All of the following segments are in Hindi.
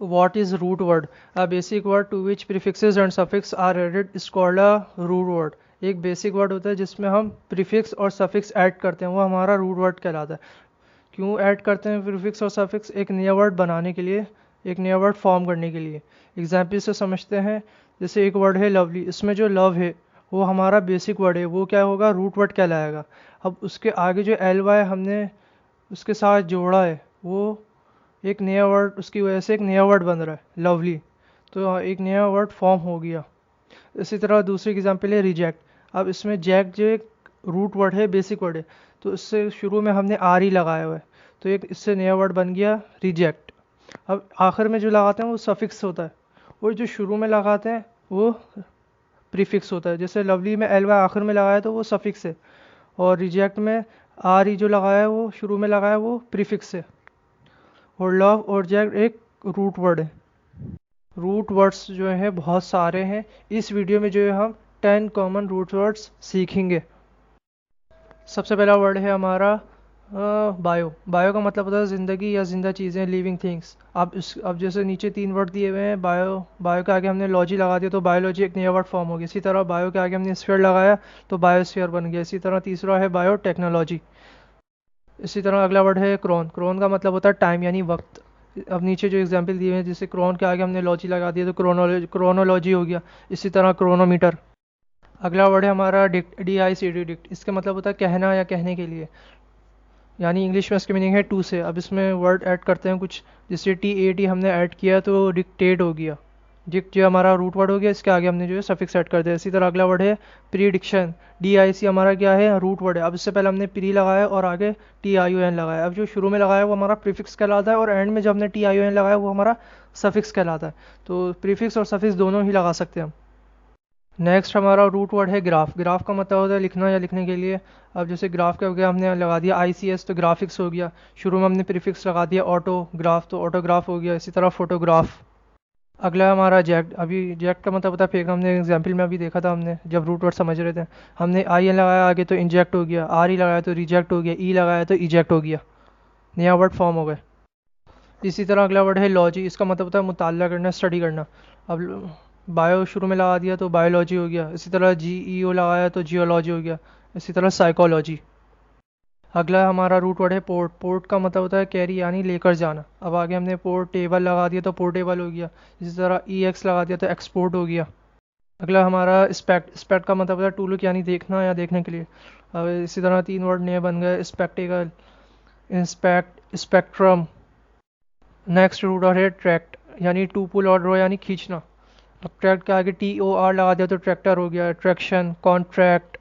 What is root word? A basic word to which prefixes and suffix are added is called a root word. एक बेसिक वर्ड होता है जिसमें हम प्रीफिक्स और सफिक्स ऐड करते हैं, वो हमारा रूट वर्ड कहलाता है। क्यों ऐड करते हैं प्रीफिक्स और सफिक्स? एक नया वर्ड बनाने के लिए, एक नया वर्ड फॉर्म करने के लिए। एग्जाम्पल से समझते हैं। जैसे एक वर्ड है लवली, इसमें जो लव है वो हमारा बेसिक वर्ड है, वो क्या होगा? रूट वर्ड कहलाएगा। अब उसके आगे जो एल वाई हमने उसके साथ जोड़ा है, वो एक नया वर्ड, उसकी वजह से एक नया वर्ड बन रहा है लवली, तो एक नया वर्ड फॉर्म हो गया। इसी तरह दूसरी एग्जांपल है रिजेक्ट। अब इसमें जैक जो एक रूट वर्ड है, बेसिक वर्ड है, तो इससे शुरू में हमने आर ही लगाया हुआ है, तो एक इससे नया वर्ड बन गया रिजेक्ट। अब आखिर में जो लगाते हैं वो सफिक्स होता है, और जो शुरू में लगाते हैं वो प्रीफिक्स होता है। जैसे लवली में एल वाई आखिर में लगाया तो वो सफिक्स है, और रिजेक्ट में आर ही जो लगाया है वो शुरू में लगाया वो प्रीफिक्स है। और लव और जैक एक रूट वर्ड है। रूट वर्ड्स जो है बहुत सारे हैं। इस वीडियो में जो है हम 10 कॉमन रूट वर्ड्स सीखेंगे। सबसे पहला वर्ड है हमारा बायो। बायो का मतलब होता है ज़िंदगी या ज़िंदा चीज़ें, लिविंग थिंग्स। अब जैसे नीचे 3 वर्ड दिए हुए हैं, बायो, बायो के आगे हमने लॉजी लगा दिया तो बायोलॉजी एक नया वर्ड फॉर्म हो गया। इसी तरह बायो के आगे हमने स्फीयर लगाया तो बायोस्फीयर बन गया। इसी तरह तीसरा है बायो टेक्नोलॉजी। इसी तरह अगला वर्ड है क्रोन। क्रोन का मतलब होता है टाइम यानी वक्त। अब नीचे जो एग्जांपल दिए हैं, जैसे क्रोन के आगे हमने लॉजी लगा दिया तो क्रोनोलॉजी हो गया। इसी तरह क्रोनोमीटर। अगला वर्ड है हमारा डिक्ट, DICT, डिक्ट। इसका मतलब होता है कहना या कहने के लिए, यानी इंग्लिश में इसकी मीनिंग है टू से। अब इसमें वर्ड ऐड करते हैं कुछ, जैसे TAT हमने ऐड किया तो डिक्टेट हो गया। डिक्ट जो हमारा रूट वर्ड हो गया, इसके आगे हमने जो है सफिक्स ऐड कर दिया। इसी तरह अगला वर्ड है प्रीडिक्शन। DIC हमारा क्या है? रूट वर्ड है। अब इससे पहले हमने प्री लगाया और आगे TION लगाया। अब जो शुरू में लगाया वो हमारा प्रीफिक्स कहलाता है, और एंड में जब हमने TION लगाया वो हमारा सफिक्स कहलाता है। तो प्रीफिक्स और सफिक्स दोनों ही लगा सकते हैं हम। नेक्स्ट हमारा रूट वर्ड है ग्राफ। ग्राफ का मतलब होता है लिखना या लिखने के लिए। अब जैसे ग्राफ के आगे हमने लगा दिया ICS तो ग्राफिक्स हो गया। शुरू में हमने प्रीफिक्स लगा दिया ऑटोग्राफ तो ऑटोग्राफ हो गया। इसी तरह फोटोग्राफ। अगला हमारा जैक्ट। अभी जैक्ट का मतलब होता है फेंक। हमने एग्जाम्पल में अभी देखा था, हमने जब रूट वर्ड समझ रहे थे, हमने IN लगाया आगे तो इंजेक्ट हो गया, RE लगाया तो रिजेक्ट हो गया, E लगाया तो इजेक्ट हो गया, नया वर्ड फॉर्म हो गया। इसी तरह अगला वर्ड है लॉजी। इसका मतलब होता है मुताला करना, स्टडी करना। अब बायो शुरू में लगा दिया तो बायोलॉजी हो गया। इसी तरह GEO लगाया तो जियोलॉजी हो गया। इसी तरह साइकोलॉजी। अगला हमारा रूट वर्ड है पोर्ट। पोर्ट का मतलब होता है कैरी यानी लेकर जाना। अब आगे हमने पोर्ट टेबल लगा दिया तो पोर्टेबल हो गया। इसी तरह EX लगा दिया तो एक्सपोर्ट हो गया। अगला हमारा स्पेक्ट। स्पेक्ट का मतलब होता है टू लुक यानी देखना या देखने के लिए। अब इसी तरह 3 वर्ड नए बन गए, spectacle, inspect, spectrum. Next root word है ट्रैक्ट, यानी टू पुल और ड्रॉ यानी खींचना। अब ट्रैक्ट के आगे TOR लगा दिया तो ट्रैक्टर हो गया, ट्रैक्शन, कॉन्ट्रैक्ट।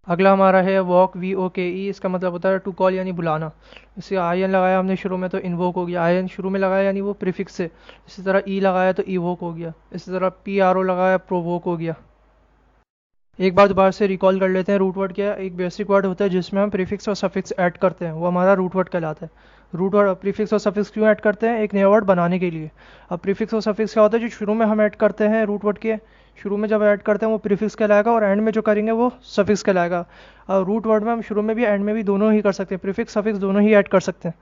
अगला हमारा है वॉक, VOKE। इसका मतलब होता है टू कॉल यानी बुलाना। इसे IN लगाया हमने शुरू में तो इन्वोक हो गया। IN शुरू में लगाया यानी वो प्रीफिक्स है। इसी तरह E लगाया तो इवोक हो गया। इसी तरह PRO लगाया प्रोवोक हो गया। एक बार दोबारा से रिकॉल कर लेते हैं। रूट वर्ड क्या है? एक बेसिक वर्ड होता है जिसमें हम प्रीफिक्स और सफिक्स ऐड करते हैं, वो हमारा रूट वर्ड कहलाता है। रूट वर्ड प्रीफिक्स और सफिक्स क्यों ऐड करते हैं? एक नया वर्ड बनाने के लिए। अब प्रीफिक्स और सफिक्स क्या होता है? जो शुरू में हम ऐड करते हैं रूट वर्ड के, शुरू में जब ऐड करते हैं वो प्रीफिक्स कहलाएगा, और एंड में जो करेंगे वो सफिक्स कहलाएगा। रूट वर्ड में हम शुरू में भी एंड में भी दोनों ही कर सकते हैं, प्रीफिक्स सफिक्स दोनों ही ऐड कर सकते हैं।